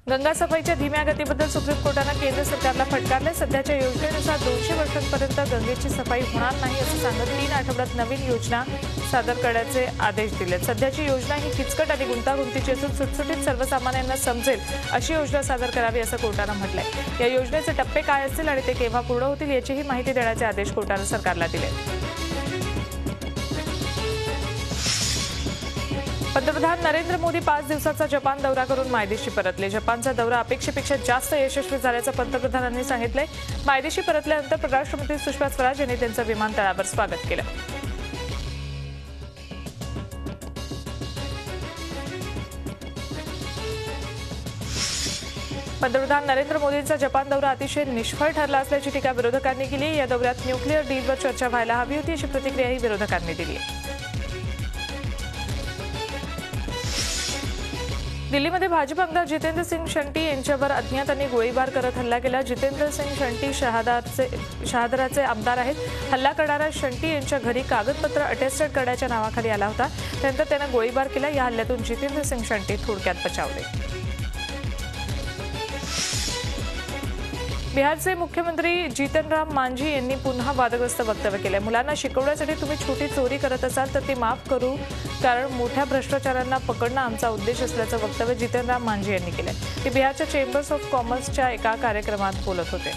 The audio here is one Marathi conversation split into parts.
गंगा सफाईच्या धीम्या गतीबद्दल सुप्रीम कोर्टाने केंद्र सरकारला फटकारले। सध्याच्या योजनेनुसार 200 वर्षांपर्यंत गंगेची सफाई होणार नाही असं सांगत 3 आठवड्यात नवीन योजना सादर करण्याचे आदेश दिले। सध्याची योजना ही किचकट आणि गुंतागुंतीची असून सुटसुटीत सर्वसामान्यांना समजेल अशी योजना सादर करावी असं कोर्टाने म्हटलंय। या योजनेचे टप्पे काय असतील आणि ते केव्हा पूर्ण होतील याचीही माहिती देण्याचे आदेश कोर्टाने सरकारला दिले। पंतप्रधान नरेंद्र मोदी 5 दिवसाचा जपान दौरा करून मायदेशी परतले। जपानचा दौरा अपेक्षेपेक्षा जास्त यशस्वी झाल्याचं पंतप्रधानांनी सांगितलंय। मायदेशी परतल्यानंतर परराष्ट्र मंत्री सुषमा स्वराज यांनी त्यांचं विमानतळावर स्वागत केलं। पंतप्रधान नरेंद्र मोदींचा जपान दौरा अतिशय निष्फळ ठरला असल्याची टीका विरोधकांनी केली। या दौऱ्यात न्यूक्लिअर डीलवर चर्चा व्हायला हवी होती अशी प्रतिक्रियाही विरोधकांनी दिली। दिल्लीमध्ये भाजप आमदार जितेंद्र सिंग शंटी यांच्यावर अज्ञातांनी गोळीबार करत हल्ला केला। जितेंद्र सिंग शंटी शहादराचे आमदार आहेत। हल्ला करणारा शंटी यांच्या घरी कागदपत्र अटेस्टेड करण्याच्या नावाखाली आला होता। त्यानंतर त्यानं गोळीबार केला। या हल्ल्यातून जितेंद्र सिंग शंटी थोडक्यात बचावले। बिहारचे मुख्यमंत्री जीतन राम मांझी यांनी पुन्हा वादग्रस्त वक्तव्य केले। मुलांना शिकवण्यासाठी तुम्ही छोटी चोरी करत असाल तर ती माफ करू, कारण मोठ्या भ्रष्टाचारांना पकडणं आमचा उद्देश असल्याचं वक्तव्य जीतन राम मांझी यांनी केले। ते बिहारच्या चेंबर्स ऑफ कॉमर्सच्या एका कार्यक्रमात बोलत होते।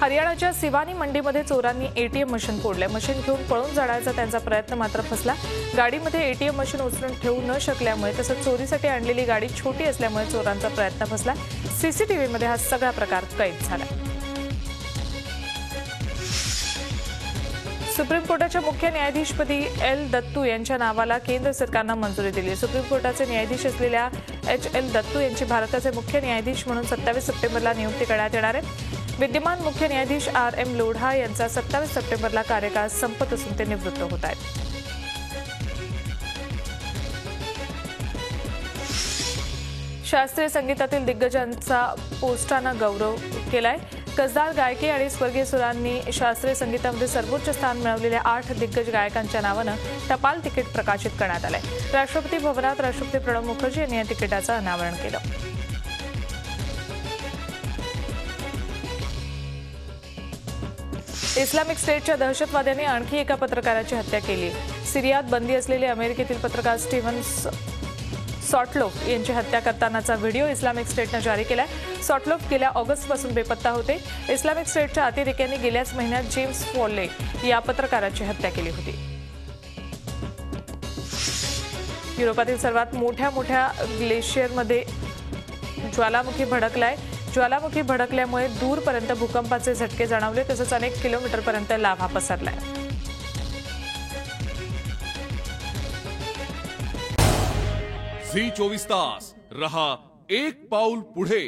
हरियाणाच्या सिवानी मंडीमध्ये चोरांनी एटीएम मशीन फोडले। मशीन घेऊन पळून जाण्याचा त्यांचा प्रयत्न मात्र फसला। गाडीमध्ये एटीएम मशीन उचलून ठेवू न शकल्यामुळे तसंच चोरीसाठी आणलेली गाडी छोटी असल्यामुळे चोरांचा प्रयत्न फसला। सीसीटीव्हीमध्ये हा सगळा प्रकार कैद झाला। सुप्रीम कोर्टाच्या मुख्य न्यायाधीशपदी एल दत्तू यांच्या नावाला केंद्र सरकारनं मंजुरी दिली। सुप्रीम कोर्टाचे न्यायाधीश असलेल्या एल दत्तू यांची भारताचे मुख्य न्यायाधीश म्हणून 27 सप्टेंबरला नियुक्ती करण्यात येणार आहे। विद्यमान मुख्य न्यायाधीश RM लोढा यांचा 27 सप्टेंबरला कार्यकाळ संपत असून ते निवृत्त होत आहेत। शास्त्रीय संगीतातील दिग्गजांचा पोस्टानं गौरव केलाय। कसदार गायकी आणि स्वर्गीय सुरांनी शास्त्रीय संगीतामध्ये सर्वोच्च स्थान मिळवलेल्या 8 दिग्गज गायकांच्या नावानं टपाल तिकीट प्रकाशित करण्यात आलंय। राष्ट्रपती भवनात राष्ट्रपती प्रणव मुखर्जी यांनी या तिकिटाचं अनावरण केलं। इस्लामिक स्टेटच्या दहशतवाद्यांनी आणखी एका पत्रकाराची हत्या केली। सिरियात बंदी असलेले अमेरिकेतील पत्रकार स्टीव्हन सॉटलोफ यांची हत्या करतानाचा व्हिडिओ इस्लामिक स्टेटनं जारी केलाय। सॉटलोफ गेल्या ऑगस्टपासून बेपत्ता होते। इस्लामिक स्टेटच्या अतिरेक्यांनी गेल्याच महिन्यात जेम्स फॉले या पत्रकाराची हत्या केली होती। युरोपातील सर्वात मोठ्या ग्लेशियरमध्ये ज्वालामुखी भडकलाय। ज्वालामुखी भडकल्यामुळे दूरपर्यंत भूकंपाचे झटके जाणवले, तसंच अनेक किलोमीटरपर्यंत लाव्हा पसरलाय। झी 24 तास रहा एक पाऊल पुढे।